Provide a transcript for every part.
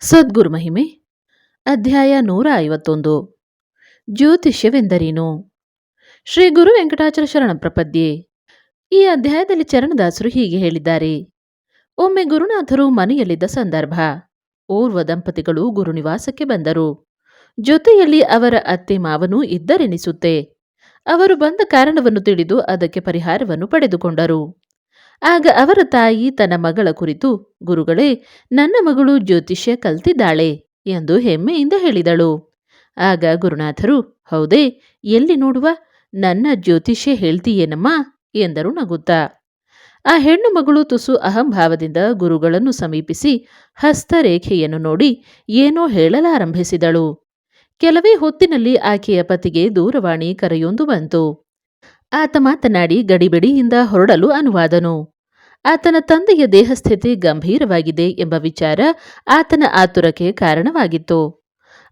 ಸದ್ಗುರು ಮಹಿಮೆ ಅಧ್ಯಾಯ 151 ಜ್ಯೋತಿಷ್ಯವೆಂದರೇನು? ಶ್ರೀ ಗುರು ವೆಂಕಟಾಚಲ ಶರಣ ಪ್ರಪದ್ಯೆ. ಈ ಅಧ್ಯಾಯದಲ್ಲಿ ಚರಣದಾಸರು ಹೀಗೆ ಹೇಳಿದ್ದಾರೆ. ಒಮ್ಮೆ ಗುರುನಾಥರು ಮನೆಯಲ್ಲಿದ್ದ ಸಂದರ್ಭ. ಓರ್ವ ದಂಪತಿಗಳು ಗುರುನಿವಾಸಕ್ಕೆ ಬಂದರು. ಜೊತೆಯಲ್ಲಿ ಅವರ ಅತ್ತೆ ಮಾವನೂ ಇದ್ದರೆನಿಸುತ್ತೆ. ಅವರು ಬಂದ ಕಾರಣವನ್ನು ತಿಳಿದು ಅದಕ್ಕೆ ಪರಿಹಾರವನ್ನು ಪಡೆದುಕೊಂಡರು. ಆಗ ಅವರ ತಾಯಿ ತನ್ನ ಮಗಳ ಕುರಿತು, ಗುರುಗಳೇ, ನನ್ನ ಮಗಳು ಜ್ಯೋತಿಷ್ಯ ಕಲ್ತಿದ್ದಾಳೆ ಎಂದು ಹೆಮ್ಮೆಯಿಂದ ಹೇಳಿದಳು. ಆಗ ಗುರುನಾಥರು, ಹೌದೇ, ಎಲ್ಲಿ ನೋಡುವ, ನನ್ನ ಜ್ಯೋತಿಷ್ಯ ಹೇಳ್ತೀಯೇನಮ್ಮ ಎಂದರು ನಗುತ್ತಾ. ಆ ಹೆಣ್ಣು ಮಗಳು ತುಸು ಅಹಂಭಾವದಿಂದ ಗುರುಗಳನ್ನು ಸಮೀಪಿಸಿ ಹಸ್ತರೇಖೆಯನ್ನು ನೋಡಿ ಏನೋ ಹೇಳಲಾರಂಭಿಸಿದಳು. ಕೆಲವೇ ಹೊತ್ತಿನಲ್ಲಿ ಆಕೆಯ ಪತಿಗೆ ದೂರವಾಣಿ ಕರೆಯೊಂದು ಬಂತು. ಆತ ಮಾತನಾಡಿ ಗಡಿಬಿಡಿಯಿಂದ ಹೊರಡಲು ಅನುವಾದನು. ಆತನ ತಂದೆಯ ದೇಹಸ್ಥಿತಿ ಗಂಭೀರವಾಗಿದೆ ಎಂಬ ವಿಚಾರ ಆತನ ಆತುರಕ್ಕೆ ಕಾರಣವಾಗಿತ್ತು.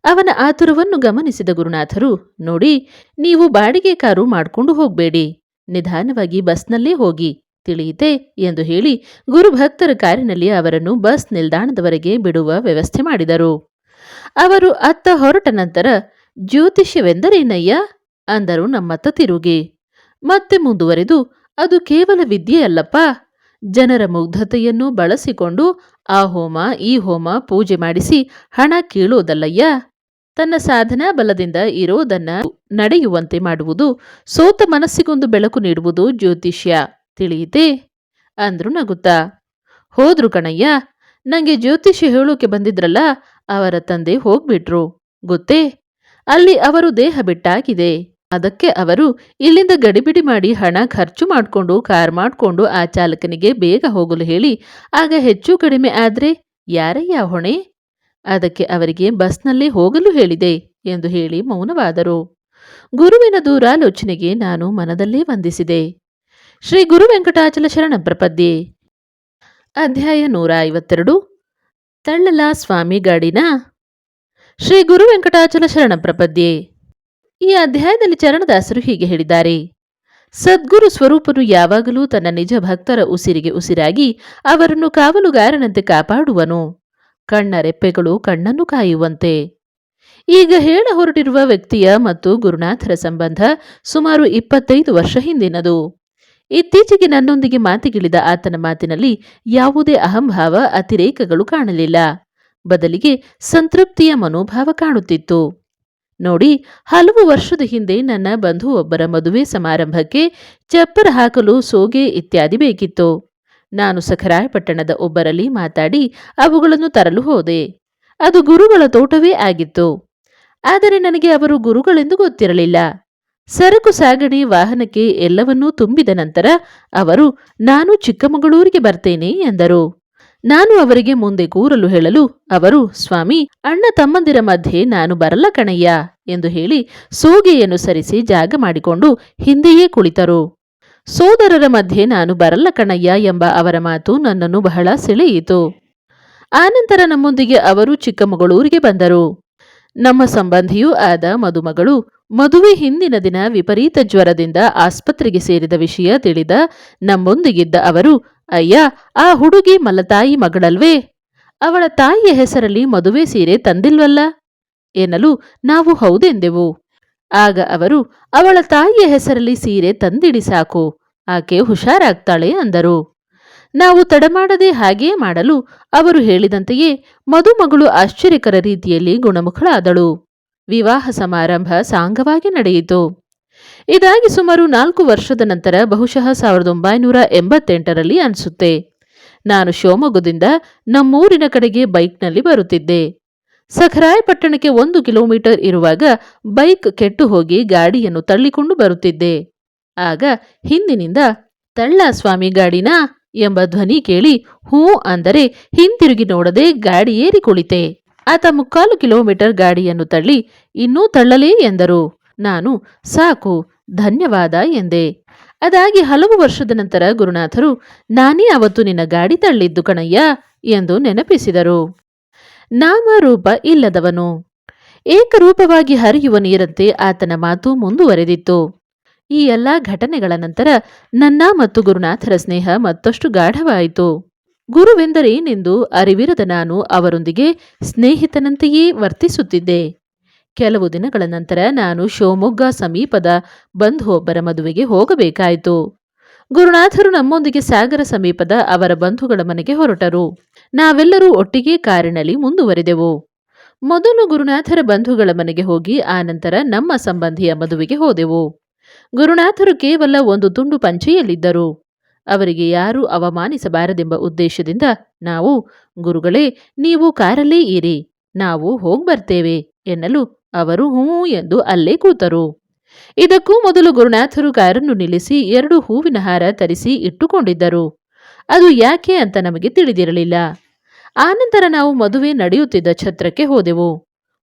ಅವನ ಆತುರವನ್ನು ಗಮನಿಸಿದ ಗುರುನಾಥರು, ನೋಡಿ, ನೀವು ಬಾಡಿಗೆ ಕಾರು ಮಾಡಿಕೊಂಡು ಹೋಗಬೇಡಿ, ನಿಧಾನವಾಗಿ ಬಸ್ನಲ್ಲೇ ಹೋಗಿ, ತಿಳಿಯಿತೆ ಎಂದು ಹೇಳಿ ಗುರುಭಕ್ತರ ಕಾರಿನಲ್ಲಿ ಅವರನ್ನು ಬಸ್ ನಿಲ್ದಾಣದವರೆಗೆ ಬಿಡುವ ವ್ಯವಸ್ಥೆ ಮಾಡಿದರು. ಅವರು ಅತ್ತ ಹೊರಟ ನಂತರ, ಜ್ಯೋತಿಷ್ಯವೆಂದರೇನಯ್ಯ ಅಂದರು ನಮ್ಮತ್ತ ತಿರುಗಿ. ಮತ್ತೆ ಮುಂದುವರೆದು, ಅದು ಕೇವಲ ವಿದ್ಯೆಯಲ್ಲಪ್ಪ, ಜನರ ಮುಗ್ಧತೆಯನ್ನು ಬಳಸಿಕೊಂಡು ಆ ಹೋಮ ಈ ಹೋಮ ಪೂಜೆ ಮಾಡಿಸಿ ಹಣ ಕೀಳೋದಲ್ಲಯ್ಯ. ತನ್ನ ಸಾಧನಾ ಬಲದಿಂದ ಇರೋದನ್ನ ನಡೆಯುವಂತೆ ಮಾಡುವುದು, ಸೋತ ಮನಸ್ಸಿಗೊಂದು ಬೆಳಕು ನೀಡುವುದು ಜ್ಯೋತಿಷ್ಯ, ತಿಳಿಯಿತೆ ಅಂದ್ರು ನಗುತ್ತಾ. ಹೋದ್ರು ಕಣಯ್ಯ, ನಂಗೆ ಜ್ಯೋತಿಷ್ಯ ಹೇಳೋಕೆ ಬಂದಿದ್ರಲ್ಲ, ಅವರ ತಂದೆ ಹೋಗ್ಬಿಟ್ರು ಗೊತ್ತೇ. ಅಲ್ಲಿ ಅವರು ದೇಹ ಬಿಟ್ಟಾಗಿದೆ. ಅದಕ್ಕೆ ಅವರು ಇಲ್ಲಿಂದ ಗಡಿಬಿಡಿ ಮಾಡಿ ಹಣ ಖರ್ಚು ಮಾಡಿಕೊಂಡು ಕಾರ್ ಮಾಡಿಕೊಂಡು ಆ ಚಾಲಕನಿಗೆ ಬೇಗ ಹೋಗಲು ಹೇಳಿ, ಆಗ ಹೆಚ್ಚು ಕಡಿಮೆ ಆದ್ರೆ ಯಾರಯ್ಯ ಹೊಣೆ? ಅದಕ್ಕೆ ಅವರಿಗೆ ಬಸ್ನಲ್ಲೇ ಹೋಗಲು ಹೇಳಿದೆ ಎಂದು ಹೇಳಿ ಮೌನವಾದರು. ಗುರುವಿನ ದೂರಾಲೋಚನೆಗೆ ನಾನು ಮನದಲ್ಲೇ ವಂದಿಸಿದೆ. ಶ್ರೀ ಗುರು ವೆಂಕಟಾಚಲ ಶರಣ ಪ್ರಪದ್ಯೆ. ಅಧ್ಯಾಯ 152 ತಳ್ಳಲ ಸ್ವಾಮಿ ಗಾಡಿನ. ಶ್ರೀ ಗುರು ವೆಂಕಟಾಚಲ ಶರಣ ಪ್ರಪದ್ಯೆ. ಈ ಅಧ್ಯಾಯದಲ್ಲಿ ಚರಣದಾಸರು ಹೀಗೆ ಹೇಳಿದ್ದಾರೆ. ಸದ್ಗುರು ಸ್ವರೂಪನು ಯಾವಾಗಲೂ ತನ್ನ ನಿಜ ಭಕ್ತರ ಉಸಿರಿಗೆ ಉಸಿರಾಗಿ ಅವರನ್ನು ಕಾವಲುಗಾರನಂತೆ ಕಾಪಾಡುವನು. ಕಣ್ಣ ರೆಪ್ಪೆಗಳು ಕಣ್ಣನ್ನು ಕಾಯುವಂತೆ. ಈಗ ಹೇಳ ಹೊರಟಿರುವ ವ್ಯಕ್ತಿಯ ಮತ್ತು ಗುರುನಾಥರ ಸಂಬಂಧ ಸುಮಾರು 25 ವರ್ಷ ಹಿಂದಿನದು. ಇತ್ತೀಚೆಗೆ ನನ್ನೊಂದಿಗೆ ಮಾತಿಗಿಳಿದ ಆತನ ಮಾತಿನಲ್ಲಿ ಯಾವುದೇ ಅಹಂಭಾವ ಅತಿರೇಕಗಳು ಕಾಣಲಿಲ್ಲ. ಬದಲಿಗೆ ಸಂತೃಪ್ತಿಯ ಮನೋಭಾವ ಕಾಣುತ್ತಿತ್ತು. ನೋಡಿ, ಹಲವು ವರ್ಷದ ಹಿಂದೆ ನನ್ನ ಬಂಧು ಒಬ್ಬರ ಮದುವೆ ಸಮಾರಂಭಕ್ಕೆ ಚಪ್ಪರ ಹಾಕಲು ಸೋಗೆ ಇತ್ಯಾದಿ ಬೇಕಿತ್ತು. ನಾನು ಸಖರಾಯಪಟ್ಟಣದ ಒಬ್ಬರಲ್ಲಿ ಮಾತಾಡಿ ಅವುಗಳನ್ನು ತರಲು ಹೋದೆ. ಅದು ಗುರುಗಳ ತೋಟವೇ ಆಗಿತ್ತು. ಆದರೆ ನನಗೆ ಅವರು ಗುರುಗಳೆಂದು ಗೊತ್ತಿರಲಿಲ್ಲ. ಸರಕು ಸಾಗಣೆ ವಾಹನಕ್ಕೆ ಎಲ್ಲವನ್ನೂ ತುಂಬಿದ ನಂತರ ಅವರು, ನಾನು ಚಿಕ್ಕಮಗಳೂರಿಗೆ ಬರ್ತೇನೆ ಎಂದರು. ನಾನು ಅವರಿಗೆ ಮುಂದೆ ಕೂರಲು ಹೇಳಲು ಅವರು, ಸ್ವಾಮಿ, ಅಣ್ಣ ತಮ್ಮಂದಿರ ಮಧ್ಯೆ ನಾನು ಬರಲ್ಲ ಕಣಯ್ಯ ಎಂದು ಹೇಳಿ ಸೋಗೆಯನ್ನು ಸರಿಸಿ ಜಾಗ ಮಾಡಿಕೊಂಡು ಹಿಂದೆಯೇ ಕುಳಿತರು. ಸೋದರರ ಮಧ್ಯೆ ನಾನು ಬರಲ್ಲ ಕಣಯ್ಯ ಎಂಬ ಅವರ ಮಾತು ನನ್ನನ್ನು ಬಹಳ ಸೆಳೆಯಿತು. ಆನಂತರ ನಮ್ಮೊಂದಿಗೆ ಅವರು ಚಿಕ್ಕಮಗಳೂರಿಗೆ ಬಂದರು. ನಮ್ಮ ಸಂಬಂಧಿಯೂ ಆದ ಮದುಮಗಳು ಮದುವೆ ಹಿಂದಿನ ದಿನ ವಿಪರೀತ ಜ್ವರದಿಂದ ಆಸ್ಪತ್ರೆಗೆ ಸೇರಿದ ವಿಷಯ ತಿಳಿದ ನಮ್ಮೊಂದಿಗಿದ್ದ ಅವರು, ಅಯ್ಯ, ಆ ಹುಡುಗಿ ಮಲತಾಯಿ ಮಗಳಲ್ವೇ? ಅವಳ ತಾಯಿಯ ಹೆಸರಲ್ಲಿ ಮದುವೆ ಸೀರೆ ತಂದಿಲ್ವಲ್ಲ ಎನ್ನಲು ನಾವು ಹೌದೆಂದೆವು. ಆಗ ಅವರು, ಅವಳ ತಾಯಿಯ ಹೆಸರಲ್ಲಿ ಸೀರೆ ತಂದಿಡಿ ಸಾಕು, ಆಕೆ ಹುಷಾರಾಗ್ತಾಳೆ ಅಂದರು. ನಾವು ತಡಮಾಡದೆ ಹಾಗೆಯೇ ಮಾಡಲು ಅವರು ಹೇಳಿದಂತೆಯೇ ಮದುಮಗಳು ಆಶ್ಚರ್ಯಕರ ರೀತಿಯಲ್ಲಿ ಗುಣಮುಖಳಾದಳು. ವಿವಾಹ ಸಮಾರಂಭ ಸಾಂಗವಾಗಿ ನಡೆಯಿತು. ಇದಾಗಿ ಸುಮಾರು 4 ವರ್ಷದ ನಂತರ, ಬಹುಶಃ 1988ರಲ್ಲಿ ಅನಿಸುತ್ತೆ, ನಾನು ಶಿವಮೊಗ್ಗದಿಂದ ನಮ್ಮೂರಿನ ಕಡೆಗೆ ಬೈಕ್ನಲ್ಲಿ ಬರುತ್ತಿದ್ದೆ. ಸಖರಾಯಪಟ್ಟಣಕ್ಕೆ 1 ಕಿಲೋಮೀಟರ್ ಇರುವಾಗ ಬೈಕ್ ಕೆಟ್ಟು ಹೋಗಿ ಗಾಡಿಯನ್ನು ತಳ್ಳಿಕೊಂಡು ಬರುತ್ತಿದ್ದೆ. ಆಗ ಹಿಂದಿನಿಂದ, ತಳ್ಳ ಸ್ವಾಮಿ ಗಾಡಿನಾ ಎಂಬ ಧ್ವನಿ ಕೇಳಿ ಹೂ ಅಂದರೆ ಹಿಂತಿರುಗಿ ನೋಡದೆ ಗಾಡಿ ಏರಿ ಕುಳಿತೆ. ಆತ 3/4 ಕಿಲೋಮೀಟರ್ ಗಾಡಿಯನ್ನು ತಳ್ಳಿ, ಇನ್ನೂ ತಳ್ಳಲೇ ಎಂದರು. ನಾನು, ಸಾಕು, ಧನ್ಯವಾದ ಎಂದೆ. ಅದಾಗಿ ಹಲವು ವರ್ಷದ ನಂತರ ಗುರುನಾಥರು, ನಾನೇ ಅವತ್ತು ನಿನ್ನ ಗಾಡಿ ತಳ್ಳಿದ್ದು ಕಣಯ್ಯ ಎಂದು ನೆನಪಿಸಿದರು. ನಾಮರೂಪ ಇಲ್ಲದವನು. ಏಕರೂಪವಾಗಿ ಹರಿಯುವ ನೀರಂತೆ ಆತನ ಮಾತು ಮುಂದುವರೆದಿತ್ತು. ಈ ಎಲ್ಲ ಘಟನೆಗಳ ನಂತರ ನನ್ನ ಮತ್ತು ಗುರುನಾಥರ ಸ್ನೇಹ ಮತ್ತಷ್ಟು ಗಾಢವಾಯಿತು. ಗುರುವೆಂದರೇನೆಂದು ಅರಿವಿರದ ನಾನು ಅವರೊಂದಿಗೆ ಸ್ನೇಹಿತನಂತೆಯೇ ವರ್ತಿಸುತ್ತಿದ್ದೆ. ಕೆಲವು ದಿನಗಳ ನಂತರ ನಾನು ಶಿವಮೊಗ್ಗ ಸಮೀಪದ ಬಂಧು ಒಬ್ಬರ ಮದುವೆಗೆ ಹೋಗಬೇಕಾಯಿತು. ಗುರುನಾಥರು ನಮ್ಮೊಂದಿಗೆ ಸಾಗರ ಸಮೀಪದ ಅವರ ಬಂಧುಗಳ ಮನೆಗೆ ಹೊರಟರು. ನಾವೆಲ್ಲರೂ ಒಟ್ಟಿಗೆ ಕಾರಿನಲ್ಲಿ ಮುಂದುವರೆದೆವು. ಮೊದಲು ಗುರುನಾಥರ ಬಂಧುಗಳ ಮನೆಗೆ ಹೋಗಿ ಆನಂತರ ನಮ್ಮ ಸಂಬಂಧಿಯ ಮದುವೆಗೆ ಹೋದೆವು. ಗುರುನಾಥರು ಕೇವಲ ಒಂದು ತುಂಡು ಪಂಚೆಯಲ್ಲಿದ್ದರು. ಅವರಿಗೆ ಯಾರೂ ಅವಮಾನಿಸಬಾರದೆಂಬ ಉದ್ದೇಶದಿಂದ ನಾವು, ಗುರುಗಳೇ, ನೀವು ಕಾರಲ್ಲೇ ಇರಿ, ನಾವು ಹೋಗ್ಬರ್ತೇವೆ ಎನ್ನಲು ಅವರು ಹ್ಞೂ ಎಂದು ಅಲ್ಲೇ ಕೂತರು. ಇದಕ್ಕೂ ಮೊದಲು ಗುರುನಾಥರು ಕಾರನ್ನು ನಿಲ್ಲಿಸಿ 2 ಹೂವಿನ ಹಾರ ತರಿಸಿ ಇಟ್ಟುಕೊಂಡಿದ್ದರು. ಅದು ಯಾಕೆ ಅಂತ ನಮಗೆ ತಿಳಿದಿರಲಿಲ್ಲ. ಆನಂತರ ನಾವು ಮದುವೆ ನಡೆಯುತ್ತಿದ್ದ ಛತ್ರಕ್ಕೆ ಹೋದೆವು.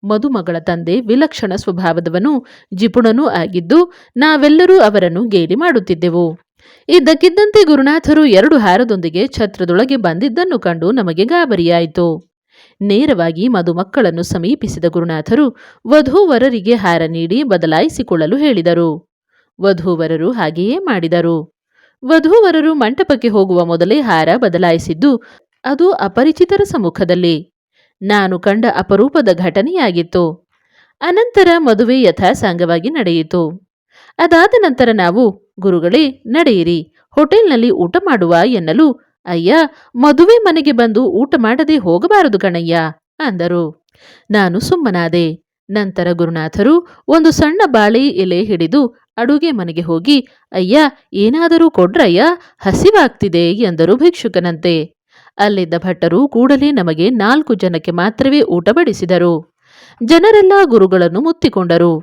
ಮದುಮಗಳ ತಂದೆ ವಿಲಕ್ಷಣ ಸ್ವಭಾವದವನು, ಜಿಪುಣನೂ ಆಗಿದ್ದು ನಾವೆಲ್ಲರೂ ಅವರನ್ನು ಗೇಲಿ ಮಾಡುತ್ತಿದ್ದೆವು. ಇದ್ದಕ್ಕಿದ್ದಂತೆ ಗುರುನಾಥರು 2 ಹಾರದೊಂದಿಗೆ ಛತ್ರದೊಳಗೆ ಬಂದಿದ್ದನ್ನು ಕಂಡು ನಮಗೆ ಗಾಬರಿಯಾಯಿತು. ನೇರವಾಗಿ ಮದುಮಕ್ಕಳನ್ನು ಸಮೀಪಿಸಿದ ಗುರುನಾಥರು ವಧೂವರರಿಗೆ ಹಾರ ನೀಡಿ ಬದಲಾಯಿಸಿಕೊಳ್ಳಲು ಹೇಳಿದರು. ವಧೂವರರು ಹಾಗೆಯೇ ಮಾಡಿದರು. ವಧೂವರರು ಮಂಟಪಕ್ಕೆ ಹೋಗುವ ಮೊದಲೇ ಹಾರ ಬದಲಾಯಿಸಿದ್ದು ಅದು ಅಪರಿಚಿತರ ಸಮ್ಮುಖದಲ್ಲಿ. ನಾನು ಕಂಡ ಅಪರೂಪದ ಘಟನೆಯಾಗಿತ್ತು. ಅನಂತರ ಮದುವೆ ಯಥಾಸಾಂಗವಾಗಿ ನಡೆಯಿತು. ಅದಾದ ನಂತರ ನಾವು, ಗುರುಗಳೇ, ನಡೆಯಿರಿ, ಹೋಟೆಲ್ನಲ್ಲಿ ಊಟ ಮಾಡುವ ಎನ್ನಲು, ಅಯ್ಯ, ಮದುವೆ ಮನೆಗೆ ಬಂದು ಊಟ ಮಾಡದೆ ಹೋಗಬಾರದು ಕಣಯ್ಯ ಅಂದರು. ನಾನು ಸುಮ್ಮನಾದೆ. ನಂತರ ಗುರುನಾಥರು ಒಂದು ಸಣ್ಣ ಬಾಳೆ ಎಲೆ ಹಿಡಿದು ಅಡುಗೆ ಮನೆಗೆ ಹೋಗಿ, ಅಯ್ಯ, ಏನಾದರೂ ಕೊಡ್ರಯ್ಯ, ಹಸಿವಾಗ್ತಿದೆ ಎಂದರು ಭಿಕ್ಷುಕನಂತೆ. ಅಲ್ಲಿದ್ದ ಭಟ್ಟರು ಕೂಡಲೇ ನಮಗೆ 4 ಜನಕ್ಕೆ ಮಾತ್ರವೇ ಊಟ ಬಡಿಸಿದರು. ಜನರೆಲ್ಲ ಗುರುಗಳನ್ನು ಮುತ್ತಿಕೊಂಡರು.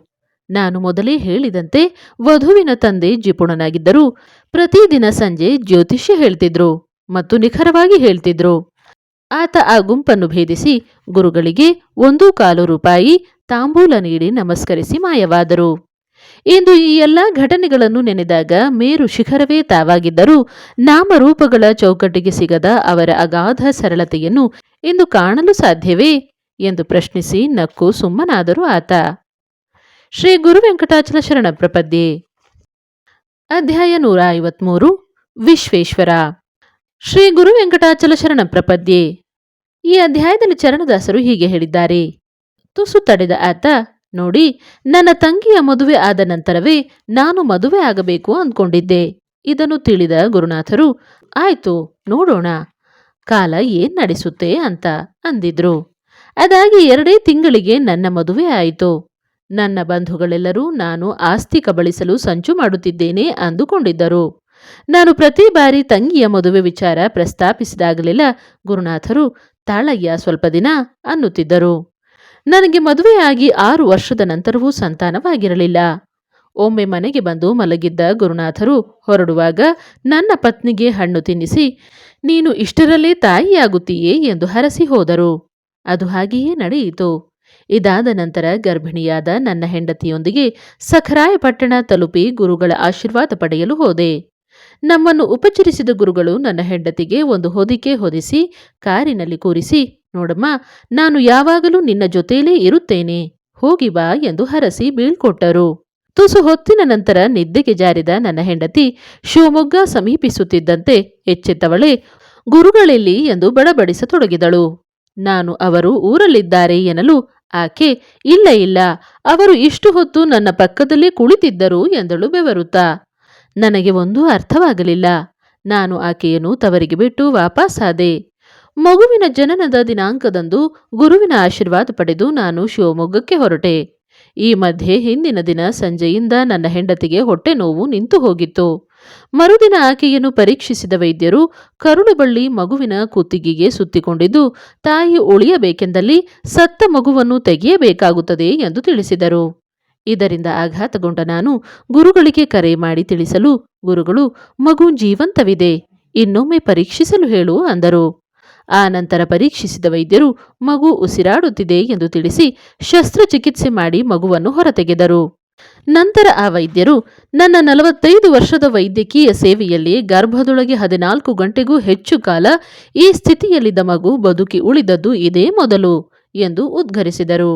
ನಾನು ಮೊದಲೇ ಹೇಳಿದಂತೆ ವಧುವಿನ ತಂದೆ ಜಿಪುಣನಾಗಿದ್ದರು. ಪ್ರತಿದಿನ ಸಂಜೆ ಜ್ಯೋತಿಷ್ಯ ಹೇಳ್ತಿದ್ರು ಮತ್ತು ನಿಖರವಾಗಿ ಹೇಳ್ತಿದ್ರು. ಆತ ಆ ಗುಂಪನ್ನು ಭೇದಿಸಿ ಗುರುಗಳಿಗೆ 1 ರೂಪಾಯಿ ತಾಂಬೂಲ ನೀಡಿ ನಮಸ್ಕರಿಸಿ ಮಾಯವಾದರು. ಇಂದು ಈ ಎಲ್ಲ ಘಟನೆಗಳನ್ನು ನೆನೆದಾಗ ಮೇರು ಶಿಖರವೇ ತಾವಾಗಿದ್ದರೂ ನಾಮರೂಪಗಳ ಚೌಕಟ್ಟಿಗೆ ಸಿಗದ ಅವರ ಅಗಾಧ ಸರಳತೆಯನ್ನು ಇಂದು ಕಾಣಲು ಸಾಧ್ಯವೇ ಎಂದು ಪ್ರಶ್ನಿಸಿ ನಕ್ಕು ಸುಮ್ಮನಾದರೂ ಆತ. ಶ್ರೀ ಗುರು ವೆಂಕಟಾಚಲ ಶರಣ ಪ್ರಪದ್ಯೆ. ಅಧ್ಯಾಯ 153. ವಿಶ್ವೇಶ್ವರ. ಶ್ರೀ ಗುರು ವೆಂಕಟಾಚಲ ಶರಣ ಪ್ರಪದ್ಯೆ. ಈ ಅಧ್ಯಾಯದಲ್ಲಿ ಚರಣದಾಸರು ಹೀಗೆ ಹೇಳಿದ್ದಾರೆ. ತುಸು ತಡೆದ ಆತ, ನೋಡಿ, ನನ್ನ ತಂಗಿಯ ಮದುವೆ ಆದ ನಂತರವೇ ನಾನು ಮದುವೆ ಆಗಬೇಕು ಅಂದ್ಕೊಂಡಿದ್ದೆ. ಇದನ್ನು ತಿಳಿದ ಗುರುನಾಥರು, ಆಯ್ತು, ನೋಡೋಣ, ಕಾಲ ಏನ್ ನಡೆಸುತ್ತೆ ಅಂತ ಅಂದಿದ್ರು. ಅದಾಗಿ 2 ತಿಂಗಳಿಗೆ ನನ್ನ ಮದುವೆ ಆಯಿತು. ನನ್ನ ಬಂಧುಗಳೆಲ್ಲರೂ ನಾನು ಆಸ್ತಿ ಕಬಳಿಸಲು ಸಂಚು ಮಾಡುತ್ತಿದ್ದೇನೆ ಅಂದುಕೊಂಡಿದ್ದರು. ನಾನು ಪ್ರತಿ ಬಾರಿ ತಂಗಿಯ ಮದುವೆ ವಿಚಾರ ಪ್ರಸ್ತಾಪಿಸಿದಾಗಲೆಲ್ಲ ಗುರುನಾಥರು, ತಾಳಯ್ಯ, ಸ್ವಲ್ಪ ದಿನ ಅನ್ನುತ್ತಿದ್ದರು. ನನಗೆ ಮದುವೆಯಾಗಿ 6 ವರ್ಷದ ನಂತರವೂ ಸಂತಾನವಾಗಿರಲಿಲ್ಲ. ಒಮ್ಮೆ ಮನೆಗೆ ಬಂದು ಮಲಗಿದ್ದ ಗುರುನಾಥರು ಹೊರಡುವಾಗ ನನ್ನ ಪತ್ನಿಗೆ ಹಣ್ಣು ತಿನ್ನಿಸಿ, ನೀನು ಇಷ್ಟರಲ್ಲೇ ತಾಯಿಯಾಗುತ್ತೀಯೇ ಎಂದು ಹರಸಿ ಹೋದರು. ಅದು ಹಾಗೆಯೇ ನಡೆಯಿತು. ಇದಾದ ನಂತರ ಗರ್ಭಿಣಿಯಾದ ನನ್ನ ಹೆಂಡತಿಯೊಂದಿಗೆ ಸಖರಾಯಪಟ್ಟಣ ತಲುಪಿ ಗುರುಗಳ ಆಶೀರ್ವಾದ ಪಡೆಯಲು ಹೋದೆ. ನಮ್ಮನ್ನು ಉಪಚರಿಸಿದ ಗುರುಗಳು ನನ್ನ ಹೆಂಡತಿಗೆ ಒಂದು ಹೊದಿಕೆ ಹೊದಿಸಿ ಕಾರಿನಲ್ಲಿ ಕೂರಿಸಿ, ನೋಡಮ್ಮ, ನಾನು ಯಾವಾಗಲೂ ನಿನ್ನ ಜೊತೆಲೇ ಇರುತ್ತೇನೆ, ಹೋಗಿ ಬಾ ಎಂದು ಹರಸಿ ಬೀಳ್ಕೊಟ್ಟರು. ತುಸು ಹೊತ್ತಿನ ನಂತರ ನಿದ್ದೆಗೆ ಜಾರಿದ ನನ್ನ ಹೆಂಡತಿ ಶಿವಮೊಗ್ಗ ಸಮೀಪಿಸುತ್ತಿದ್ದಂತೆ ಎಚ್ಚೆತ್ತವಳೆ, ಗುರುಗಳೆಲ್ಲಿ ಎಂದು ಬಡಬಡಿಸತೊಡಗಿದಳು. ನಾನು ಅವರು ಊರಲ್ಲಿದ್ದಾರೆ ಎನ್ನಲು ಆಕೆ, ಇಲ್ಲ ಇಲ್ಲ, ಅವರು ಇಷ್ಟು ಹೊತ್ತು ನನ್ನ ಪಕ್ಕದಲ್ಲೇ ಕುಳಿತಿದ್ದರು ಎಂದಳು ಬೆವರುತ್ತಾ. ನನಗೆ ಒಂದೂ ಅರ್ಥವಾಗಲಿಲ್ಲ. ನಾನು ಆಕೆಯನ್ನು ತವರಿಗೆ ಬಿಟ್ಟು ವಾಪಸ್ಸಾದೆ. ಮಗುವಿನ ಜನನದ ದಿನಾಂಕದಂದು ಗುರುವಿನ ಆಶೀರ್ವಾದ ಪಡೆದು ನಾನು ಶಿವಮೊಗ್ಗಕ್ಕೆ ಹೊರಟೆ. ಈ ಮಧ್ಯೆ ಹಿಂದಿನ ದಿನ ಸಂಜೆಯಿಂದ ನನ್ನ ಹೆಂಡತಿಗೆ ಹೊಟ್ಟೆ ನೋವು ನಿಂತು ಹೋಗಿತ್ತು. ಮರುದಿನ ಆಕೆಯನ್ನು ಪರೀಕ್ಷಿಸಿದ ವೈದ್ಯರು ಕರುಳು ಬಳ್ಳಿ ಮಗುವಿನ ಕುತ್ತಿಗೆಗೆ ಸುತ್ತಿಕೊಂಡಿದ್ದು ತಾಯಿ ಉಳಿಯಬೇಕೆಂದಲ್ಲಿ ಸತ್ತ ಮಗುವನ್ನು ತೆಗೆಯಬೇಕಾಗುತ್ತದೆ ಎಂದು ತಿಳಿಸಿದರು. ಇದರಿಂದ ಆಘಾತಗೊಂಡ ನಾನು ಗುರುಗಳಿಗೆ ಕರೆ ಮಾಡಿ ತಿಳಿಸಲು ಗುರುಗಳು, ಮಗು ಜೀವಂತವಿದೆ, ಇನ್ನೊಮ್ಮೆ ಪರೀಕ್ಷಿಸಲು ಹೇಳು ಅಂದರು. ಆ ನಂತರ ಪರೀಕ್ಷಿಸಿದ ವೈದ್ಯರು ಮಗು ಉಸಿರಾಡುತ್ತಿದೆ ಎಂದು ತಿಳಿಸಿ ಶಸ್ತ್ರಚಿಕಿತ್ಸೆ ಮಾಡಿ ಮಗುವನ್ನು ಹೊರತೆಗೆದರು. ನಂತರ ಆ ವೈದ್ಯರು ನನ್ನ 45 ವರ್ಷದ ವೈದ್ಯಕೀಯ ಸೇವೆಯಲ್ಲಿ ಗರ್ಭದೊಳಗೆ 14 ಗಂಟೆಗೂ ಹೆಚ್ಚು ಕಾಲ ಈ ಸ್ಥಿತಿಯಲ್ಲಿದ್ದ ಮಗು ಬದುಕಿ ಉಳಿದದ್ದು ಇದೇ ಮೊದಲು ಎಂದು ಉದ್ಘರಿಸಿದರು.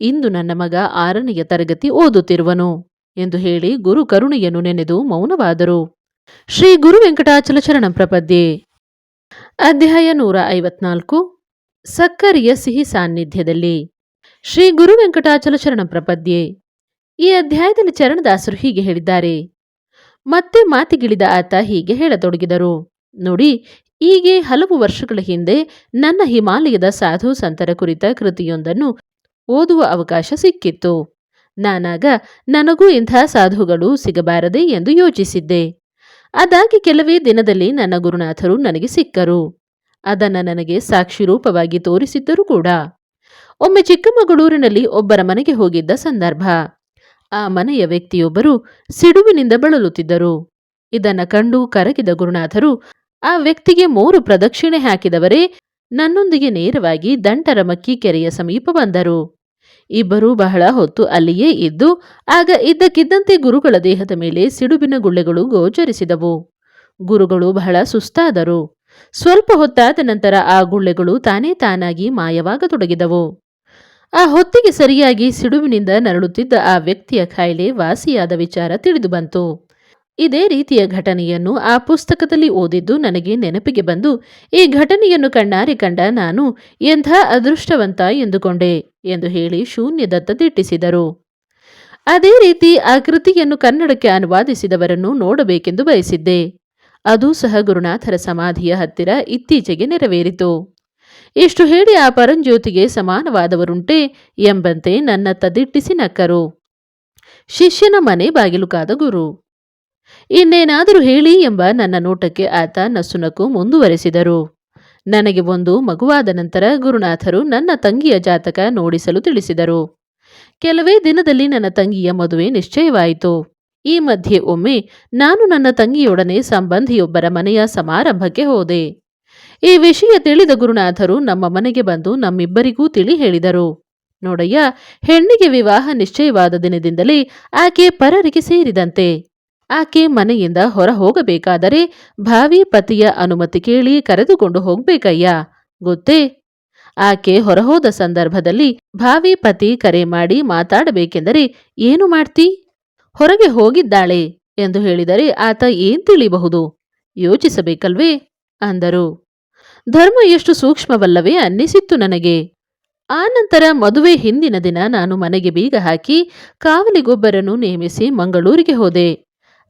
ಇಂದು ನನ್ನ ಮಗ 6ನೆಯ ತರಗತಿ ಓದುತ್ತಿರುವನು ಎಂದು ಹೇಳಿ ಗುರು ಕರುಣೆಯನ್ನು ನೆನೆದು ಮೌನವಾದರು. ಶ್ರೀ ಗುರು ವೆಂಕಟಾಚಲ ಶರಣ ಪ್ರಪದ್ಯೆ. ಅಧ್ಯಾಯ 154 ಸಕ್ಕರೆಯ ಸಿಹಿ ಸಾನ್ನಿಧ್ಯದಲ್ಲಿ. ಶ್ರೀ ಗುರು ವೆಂಕಟಾಚಲ ಶರಣ ಪ್ರಪದ್ಯೆ. ಈ ಅಧ್ಯಾಯದಲ್ಲಿ ಚರಣದಾಸರು ಹೀಗೆ ಹೇಳಿದ್ದಾರೆ. ಮತ್ತೆ ಮಾತಿಗಿಳಿದ ಆತ ಹೀಗೆ ಹೇಳತೊಡಗಿದರು. ನೋಡಿ, ಹೀಗೆ ಹಲವು ವರ್ಷಗಳ ಹಿಂದೆ ನನ್ನ ಹಿಮಾಲಯದ ಸಾಧು ಸಂತರ ಕುರಿತ ಕೃತಿಯೊಂದನ್ನು ಓದುವ ಅವಕಾಶ ಸಿಕ್ಕಿತ್ತು. ನಾನಾಗ ನನಗೂ ಇಂಥ ಸಾಧುಗಳು ಸಿಗಬಾರದೆ ಎಂದು ಯೋಚಿಸಿದ್ದೆ. ಅದಾಗಿ ಕೆಲವೇ ದಿನದಲ್ಲಿ ನನ್ನ ಗುರುನಾಥರು ನನಗೆ ಸಿಕ್ಕರು. ಅದನ್ನು ನನಗೆ ಸಾಕ್ಷಿ ರೂಪವಾಗಿ ತೋರಿಸಿದ್ದರು ಕೂಡ. ಒಮ್ಮೆ ಚಿಕ್ಕಮಗಳೂರಿನಲ್ಲಿ ಒಬ್ಬರ ಮನೆಗೆ ಹೋಗಿದ್ದ ಸಂದರ್ಭ. ಆ ಮನೆಯ ವ್ಯಕ್ತಿಯೊಬ್ಬರು ಸಿಡುವಿನಿಂದ ಬಳಲುತ್ತಿದ್ದರು. ಇದನ್ನ ಕಂಡು ಕರಗಿದ ಗುರುನಾಥರು ಆ ವ್ಯಕ್ತಿಗೆ 3 ಪ್ರದಕ್ಷಿಣೆ ಹಾಕಿದವರೇ ನನ್ನೊಂದಿಗೆ ನೇರವಾಗಿ ದಂಟರಮಕ್ಕಿ ಕೆರೆಯ ಸಮೀಪ ಬಂದರು. ಇಬ್ಬರೂ ಬಹಳ ಹೊತ್ತು ಅಲ್ಲಿಯೇ ಇದ್ದು, ಆಗ ಇದ್ದಕ್ಕಿದ್ದಂತೆ ಗುರುಗಳ ದೇಹದ ಮೇಲೆ ಸಿಡುಬಿನ ಗುಳ್ಳೆಗಳು ಗೋಚರಿಸಿದವು. ಗುರುಗಳು ಬಹಳ ಸುಸ್ತಾದರು. ಸ್ವಲ್ಪ ಹೊತ್ತಾದ ನಂತರ ಆ ಗುಳ್ಳೆಗಳು ತಾನಾಗಿ ಮಾಯವಾಗತೊಡಗಿದವು. ಆ ಹೊತ್ತಿಗೆ ಸರಿಯಾಗಿ ಸಿಡುವಿನಿಂದ ನರಳುತ್ತಿದ್ದ ಆ ವ್ಯಕ್ತಿಯ ಕಾಯಿಲೆ ವಾಸಿಯಾದ ವಿಚಾರ ತಿಳಿದು ಬಂತು. ಇದೇ ರೀತಿಯ ಘಟನೆಯನ್ನು ಆ ಪುಸ್ತಕದಲ್ಲಿ ಓದಿದ್ದು ನನಗೆ ನೆನಪಿಗೆ ಬಂದು, ಈ ಘಟನೆಯನ್ನು ಕಣ್ಣಾರೆ ಕಂಡ ನಾನು ಎಂಥ ಅದೃಷ್ಟವಂತ ಎಂದುಕೊಂಡೆ ಎಂದು ಹೇಳಿ ಶೂನ್ಯದತ್ತ ದಿಟ್ಟಿಸಿದರು. ಅದೇ ರೀತಿ ಆ ಕೃತಿಯನ್ನು ಕನ್ನಡಕ್ಕೆ ಅನುವಾದಿಸಿದವರನ್ನು ನೋಡಬೇಕೆಂದು ಬಯಸಿದ್ದೆ. ಅದೂ ಸಹ ಗುರುನಾಥರ ಸಮಾಧಿಯ ಹತ್ತಿರ ಇತ್ತೀಚೆಗೆ ನೆರವೇರಿತು. ಇಷ್ಟು ಹೇಳಿ ಆ ಪರಂಜ್ಯೋತಿಗೆ ಸಮಾನವಾದವರುಂಟೆ ಎಂಬಂತೆ ನನ್ನತ್ತ ದಿಟ್ಟಿಸಿ ನಕ್ಕರು. ಶಿಷ್ಯನ ಮನೆ ಬಾಗಿಲು ಕಾದ ಗುರು. ಇನ್ನೇನಾದರೂ ಹೇಳಿ ಎಂಬ ನನ್ನ ನೋಟಕ್ಕೆ ಆತ ನಸುನಕ್ಕು ಮುಂದುವರೆಸಿದರು. ನನಗೆ ಒಂದು ಮಗುವಾದ ನಂತರ ಗುರುನಾಥರು ನನ್ನ ತಂಗಿಯ ಜಾತಕ ನೋಡಿಸಲು ತಿಳಿಸಿದರು. ಕೆಲವೇ ದಿನದಲ್ಲಿ ನನ್ನ ತಂಗಿಯ ಮದುವೆ ನಿಶ್ಚಯವಾಯಿತು. ಈ ಮಧ್ಯೆ ಒಮ್ಮೆ ನಾನು ನನ್ನ ತಂಗಿಯೊಡನೆ ಸಂಬಂಧಿಯೊಬ್ಬರ ಮನೆಯ ಸಮಾರಂಭಕ್ಕೆ ಹೋದೆ. ಈ ವಿಷಯ ತಿಳಿದ ಗುರುನಾಥರು ನಮ್ಮ ಮನೆಗೆ ಬಂದು ನಮ್ಮಿಬ್ಬರಿಗೂ ತಿಳಿ ಹೇಳಿದರು. ನೋಡಯ್ಯ, ಹೆಣ್ಣಿಗೆ ವಿವಾಹ ನಿಶ್ಚಯವಾದ ದಿನದಿಂದಲೇ ಆಕೆ ಪರರಿಗೆ ಸೇರಿದಂತೆ. ಆಕೆ ಮನೆಯಿಂದ ಹೊರ ಹೋಗಬೇಕಾದರೆ ಭಾವಿ ಪತಿಯ ಅನುಮತಿ ಕೇಳಿ ಕರೆದುಕೊಂಡು ಹೋಗ್ಬೇಕಯ್ಯ, ಗೊತ್ತೇ? ಆಕೆ ಹೊರಹೋದ ಸಂದರ್ಭದಲ್ಲಿ ಭಾವಿ ಪತಿ ಕರೆ ಮಾಡಿ ಮಾತಾಡಬೇಕೆಂದರೆ ಏನು ಮಾಡ್ತಿ? ಹೊರಗೆ ಹೋಗಿದ್ದಾಳೆ ಎಂದು ಹೇಳಿದರೆ ಆತ ಏನ್ ತಿಳಿಬಹುದು? ಯೋಚಿಸಬೇಕಲ್ವೇ ಅಂದರು. ಧರ್ಮ ಎಷ್ಟು ಸೂಕ್ಷ್ಮವಲ್ಲವೇ ಅನ್ನಿಸಿತ್ತು ನನಗೆ. ಆ ನಂತರ ಮದುವೆ ಹಿಂದಿನ ದಿನ ನಾನು ಮನೆಗೆ ಬೀಗ ಹಾಕಿ ಕಾವಲಿಗೊಬ್ಬರನ್ನು ನೇಮಿಸಿ ಮಂಗಳೂರಿಗೆ ಹೋದೆ.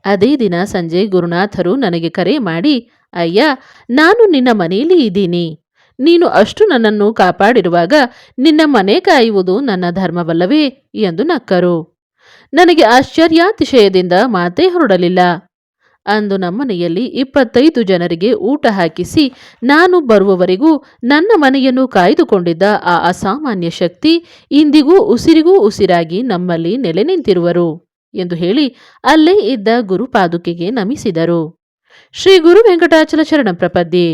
ಅದೇ ದಿನ ಸಂಜೆ ಗುರುನಾಥರು ನನಗೆ ಕರೆ ಮಾಡಿ, ಅಯ್ಯ, ನಾನು ನಿನ್ನ ಮನೆಯಲ್ಲಿ ಇದ್ದೀನಿ. ನೀನು ಅಷ್ಟು ನನ್ನನ್ನು ಕಾಪಾಡಿರುವಾಗ ನಿನ್ನ ಮನೆ ಕಾಯುವುದು ನನ್ನ ಧರ್ಮವಲ್ಲವೇ ಎಂದು ನಕ್ಕರು. ನನಗೆ ಆಶ್ಚರ್ಯಾತಿಶಯದಿಂದ ಮಾತೇ ಹೊರಡಲಿಲ್ಲ. ಅಂದು ನಮ್ಮನೆಯಲ್ಲಿ 25 ಜನರಿಗೆ ಊಟ ಹಾಕಿಸಿ ನಾನು ಬರುವವರೆಗೂ ನನ್ನ ಮನೆಯನ್ನು ಕಾಯ್ದುಕೊಂಡಿದ್ದ ಆ ಅಸಾಮಾನ್ಯ ಶಕ್ತಿ ಇಂದಿಗೂ ಉಸಿರಿಗೂ ಉಸಿರಾಗಿ ನಮ್ಮಲ್ಲಿ ನೆಲೆ ನಿಂತಿರುವರು ಎಂದು ಹೇಳಿ ಅಲ್ಲೇ ಇದ್ದ ಗುರುಪಾದುಕೆಗೆ ನಮಿಸಿದರು. ಶ್ರೀ ಗುರು ವೆಂಕಟಾಚಲ ಶರಣ ಪ್ರಪದ್ಯೆ.